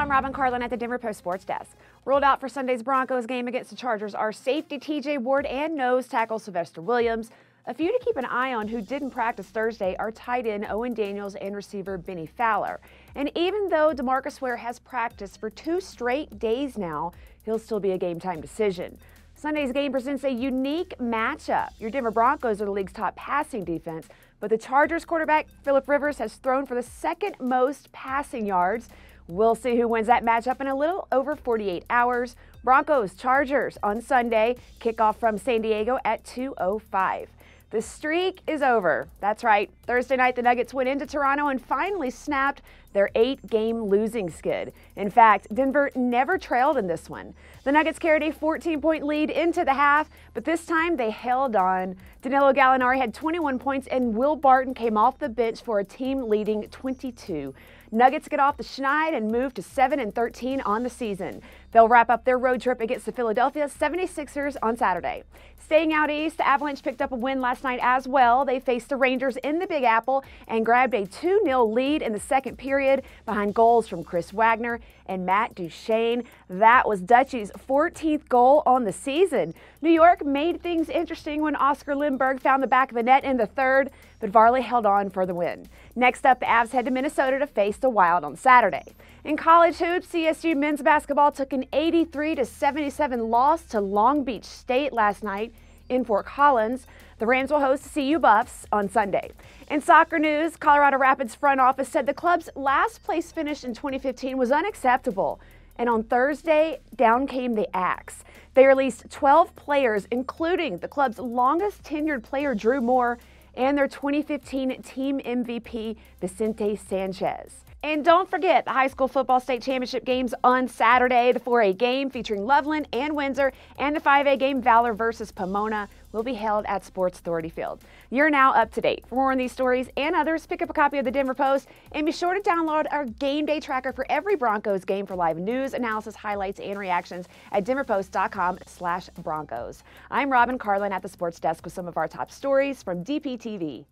I'm Robin Carlin at the Denver Post Sports Desk. Ruled out for Sunday's Broncos game against the Chargers are safety TJ Ward and nose tackle Sylvester Williams. A few to keep an eye on who didn't practice Thursday are tight end Owen Daniels and receiver Benny Fowler. And even though DeMarcus Ware has practiced for 2 straight days now, he'll still be a game-time decision. Sunday's game presents a unique matchup. Your Denver Broncos are the league's top passing defense, but the Chargers quarterback Phillip Rivers has thrown for the second most passing yards. We'll see who wins that matchup in a little over 48 hours. Broncos-Chargers on Sunday. Kickoff from San Diego at 2:05. The streak is over. That's right. Thursday night, the Nuggets went into Toronto and finally snapped their 8-game losing skid. In fact, Denver never trailed in this one. The Nuggets carried a 14-point lead into the half, but this time they held on. Danilo Gallinari had 21 points and Will Barton came off the bench for a team-leading 22. Nuggets get off the schneid and move to 7-13 on the season. They'll wrap up their road trip against the Philadelphia 76ers on Saturday. Staying out east, the Avalanche picked up a win last night as well. They faced the Rangers in the Big Apple and grabbed a 2-0 lead in the second period behind goals from Chris Wagner and Matt Duchene. That was Dutchy's 14th goal on the season. New York made things interesting when Oscar Lindberg found the back of the net in the third, but Varley held on for the win. Next up, the Avs head to Minnesota to face the Wild on Saturday. In college hoops, CSU men's basketball took an 83-77 loss to Long Beach State last night in Fort Collins. The Rams will host CU Buffs on Sunday. In soccer news, Colorado Rapids front office said the club's last place finish in 2015 was unacceptable. And on Thursday, down came the axe. They released 12 players, including the club's longest tenured player, Drew Moore, and their 2015 team MVP, Vicente Sanchez. And don't forget the high school football state championship games on Saturday. The 4A game featuring Loveland and Windsor and the 5A game Valor versus Pomona will be held at Sports Authority Field. You're now up to date. For more on these stories and others, pick up a copy of the Denver Post and be sure to download our game day tracker for every Broncos game for live news, analysis, highlights, and reactions at denverpost.com/Broncos. I'm Robin Carlin at the Sports Desk with some of our top stories from DPTV.